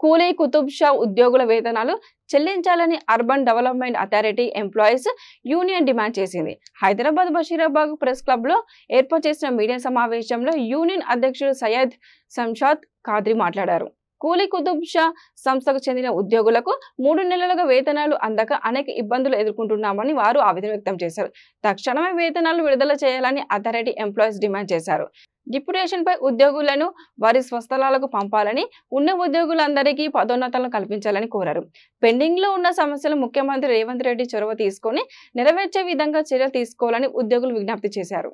కూలీ కుతుబ్ షా ఉద్యోగుల వేతనాలు చెల్లించాలని urban development authority employees union demand చేసింది. హైదరాబాద్ బషీరాబాద్ ప్రెస్ క్లబ్ లో ఏర్పాటు చేసిన మీడియా సమావేశంలో యూనియన్ అధ్యక్షుడు సయ్యద్ సంషాద్ ఖాద్రీ మాట్లాడారు. కూలీ కుతుబ్ షా సంస్థకు చెందిన ఉద్యోగులకు 3 నెలలుగా వేతనాలు అందక అనేక ఇబ్బందులు ఎదుర్కొంటున్నామని వారు ఆవేదన వ్యక్తం చేశారు. తక్షణమే వేతనాలు విడుదల చేయాలని అథారిటీ ఎంప్లాయీస్ డిమాండ్ చేశారు. డిప్యుటేషన్ పై ఉద్యోగులను వారి స్వస్థలాలకు పంపాలని, ఉన్న ఉద్యోగులందరికీ పదోన్నతులను కల్పించాలని కోరారు. పెండింగ్ లో ఉన్న సమస్యలు ముఖ్యమంత్రి రేవంత్ రెడ్డి చొరవ తీసుకొని నెరవేర్చే విధంగా చర్యలు తీసుకోవాలని ఉద్యోగులు విజ్ఞప్తి చేశారు.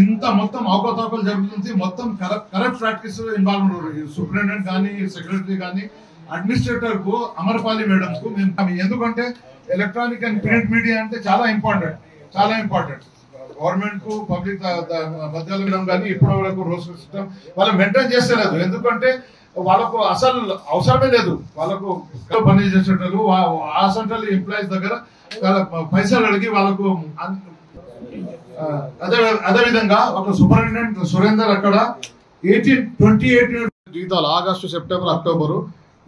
ఇంత మొత్తం అవకతవకలు జరుగుతుంది. మొత్తం కరప్ట్ ప్రాక్టీస్ ఇన్వాల్వ్ సూపరింటెండెంట్ కానీ, సెక్రటరీ కానీ, అడ్మినిస్ట్రేటర్ కు, అమర్పాలి మేడం కు మేము ఎందుకంటే ఎలక్ట్రానిక్ అండ్ ప్రింట్ మీడియా అంటే చాలా ఇంపార్టెంట్ గవర్నమెంట్ కు పబ్లిక్ మధ్యలో కానీ ఇప్పటి వరకు రోజు సిస్టమ్ వాళ్ళు మెయింటైన్ చేస్తలేదు. ఎందుకంటే వాళ్ళకు అసలు అవసరమే లేదు. వాళ్ళకు పని చేసేటప్పుడు ఆ సెంట్రల్ ఎంప్లాయీస్ దగ్గర పైసలు అడిగి వాళ్ళకు అదే విధంగా ఒక సూపరింటెండెంట్ సురేందర్ అక్కడ 28 జీతాలు ఆగస్టు, సెప్టెంబర్, అక్టోబర్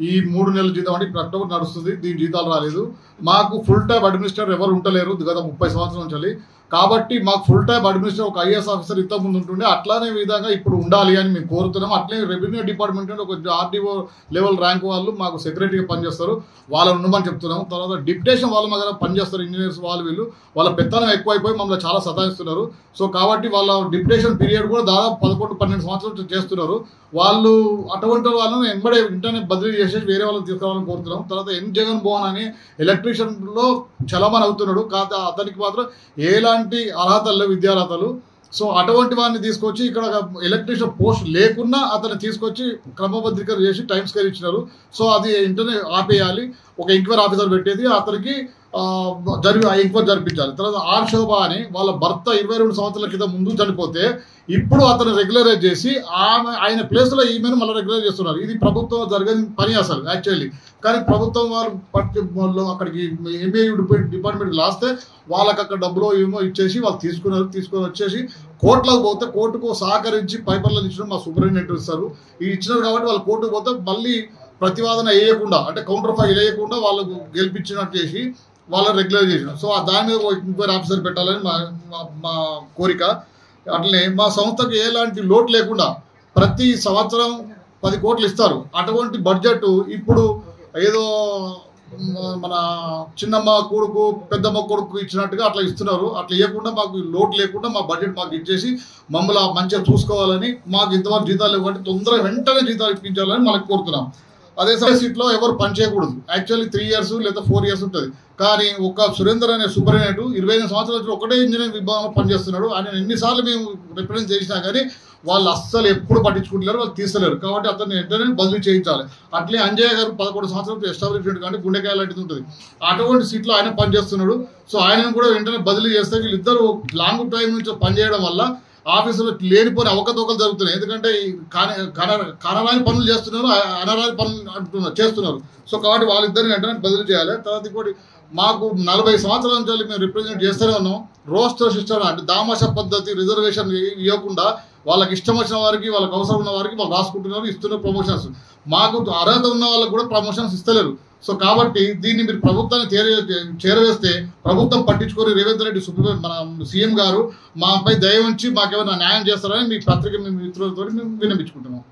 ఈ 3 నెలల జీతం అంటే ఇప్పుడు అక్టోబర్ నడుస్తుంది. దీని జీతాలు రాలేదు. మాకు ఫుల్ టైం అడ్మినిస్ట్రేటర్ ఎవరు ఉంటలేరు గత 30 సంవత్సరాల నుంచి. కాబట్టి మాకు ఫుల్ టైం అడ్మినిస్ట్రేటర్ ఒక ఐఏఎస్ ఆఫీసర్ ఇంత ముందు ఉంటుండే, అట్లానే విధంగా ఇప్పుడు ఉండాలి అని మేము కోరుతున్నాం. అట్లనే రెవెన్యూ డిపార్ట్మెంట్ ఒక ఆర్డీఓ లెవెల్ ర్యాంక్ వాళ్ళు మాకు సెక్రటరీగా పనిచేస్తారు, వాళ్ళని ఉండమని చెప్తున్నాం. తర్వాత డిప్యుటేషన్ వాళ్ళు మా దగ్గర పనిచేస్తారు, ఇంజనీర్స్ వీళ్ళు వాళ్ళ పెత్తనం ఎక్కువైపోయి మమ్మల్ని చాలా సతాయిస్తున్నారు. సో కాబట్టి వాళ్ళ డిప్యుటేషన్ పీరియడ్ కూడా దాదాపు 11-12 సంవత్సరాలు చేస్తున్నారు. వాళ్ళు అటువంటి వాళ్ళని వెంబడే వెంటనే బదిలీ చేసేసి వేరే వాళ్ళని తీసుకురావాలని కోరుతున్నాం. తర్వాత ఎన్ జగన్ మోహన్ అని ఎలక్ట్రీషియన్ లో చలమని అవుతున్నాడు, కాదు అతనికి మాత్రం ఎలాంటి అర్హతలు విద్యార్హతలు. సో అటువంటి వాడిని తీసుకొచ్చి ఇక్కడ ఎలక్ట్రీషియన్ పోస్ట్ లేకున్నా అతన్ని తీసుకొచ్చి క్రమబద్ధీకరణ చేసి టైం స్కేల్ ఇచ్చినారు. సో అది వెంటనే ఆపేయాలి, ఒక ఎంక్వైరీ ఆఫీసర్ పెట్టేది అతనికి ఎంక్వైరీ జరిపించాలి. తర్వాత ఆర్ శోభ అని వాళ్ళ భర్త 22 సంవత్సరాల క్రితం ముందు చనిపోతే ఇప్పుడు అతను రెగ్యులరైజ్ చేసి ఆయన ప్లేస్లో ఈమెను మళ్ళీ రెగ్యులర్ చేస్తున్నారు. ఇది ప్రభుత్వం జరిగిన పని అసలు యాక్చువల్లీ. కానీ ప్రభుత్వం వారు అక్కడికి ఎంబీఏ డిపార్ట్మెంట్ లాస్తే వాళ్ళకి అక్కడ డబ్బులో ఏమో ఇచ్చేసి వాళ్ళు తీసుకొని వచ్చేసి కోర్టులకు పోతే కోర్టుకు సహకరించి పేపర్లను ఇచ్చిన మా సూపరింటెండెంట్ ఇస్తారు. ఈ ఇచ్చినారు కాబట్టి వాళ్ళు కోర్టుకు పోతే మళ్ళీ ప్రతివాదన వేయకుండా అంటే కౌంటర్ ఫైల్ వేయకుండా వాళ్ళకు గెలిపించినట్టు చేసి వాళ్ళని రెగ్యులర్ చేసిన. సో దాని మీద ఎంక్వైరీ ఆఫీసర్ పెట్టాలని మా కోరిక. అట్లనే మా సంస్థకు ఎలాంటి లోటు లేకుండా ప్రతి సంవత్సరం 10 కోట్లు ఇస్తారు. అటువంటి బడ్జెట్ ఇప్పుడు ఏదో మన చిన్నమ్మ కొడుకు పెద్దమ్మ కొడుకు ఇచ్చినట్టుగా అట్లా ఇస్తున్నారు. అట్లా ఇవ్వకుండా మాకు లోటు లేకుండా మా బడ్జెట్ మాకు ఇచ్చేసి మమ్మల్ని మంచిగా చూసుకోవాలని, మాకు ఇంతవరకు జీతాలు ఇవ్వండి తొందరగా వెంటనే జీతాలు ఇప్పించాలని మనకు కోరుతున్నాం. అదే సీట్లో ఎవరు పనిచేయకూడదు. యాక్చువల్లీ 3 years లేదా 4 years ఉంటుంది. కానీ ఒక సురేందర్ అనే సూపరింటెండెంట్ 25 సంవత్సరాల ఒకటే ఇంజనీరింగ్ విభాగంలో పనిచేస్తున్నాడు. ఆయన ఎన్నిసార్లు మేము రిప్రజెంట్ చేసినా కానీ వాళ్ళు అస్సలు ఎప్పుడు పట్టించుకుంటున్నారు, వాళ్ళు తీస్తలేరు. కాబట్టి అతన్ని వెంటనే బదిలీ చేయించాలి. అట్లే అంజయ్య గారు 11 సంవత్సరాలు ఎస్టాబ్లిష్మెంట్ కానీ గుండెకాయ లాంటిది ఉంటుంది, అటువంటి సీట్లో ఆయన పనిచేస్తున్నాడు. సో ఆయనను కూడా వెంటనే బదిలీ చేస్తే వీళ్ళిద్దరూ లాంగ్ టైం నుంచి పనిచేయడం వల్ల ఆఫీసులో లేనిపోయిన అవకతవకలు జరుగుతున్నాయి. ఎందుకంటే కనరాని పనులు చేస్తున్నారు, అనరాని పనులు చేస్తున్నారు. సో కాబట్టి వాళ్ళిద్దరిని వెంటనే బదిలీ చేయాలి. తర్వాత ఇంకోటి మాకు 40 సంవత్సరాల నుంచి మేము రిప్రజెంట్ చేస్తూనే ఉన్నాం. రోస్టర్ సిస్టమ్ అంటే దామాషా పద్ధతి రిజర్వేషన్ ఇవ్వకుండా వాళ్ళకి ఇష్టం వచ్చిన వారికి వాళ్ళకి అవసరం ఉన్న వారికి వాళ్ళు రాసుకుంటున్నారు, ఇస్తున్నారు ప్రమోషన్స్. మాకు అర్హత ఉన్న వాళ్ళకి కూడా ప్రమోషన్స్ ఇస్తలేరు. సో కాబట్టి దీన్ని మీరు ప్రభుత్వాన్ని చేరవేస్తే ప్రభుత్వం పట్టించుకొని రేవంత్ రెడ్డి మన సీఎం గారు మాపై దయ ఉంచి మాకేమైనా న్యాయం చేస్తారని మీ పత్రిక మీ మిత్రులతో మేము విన్నపించుకుంటున్నాం.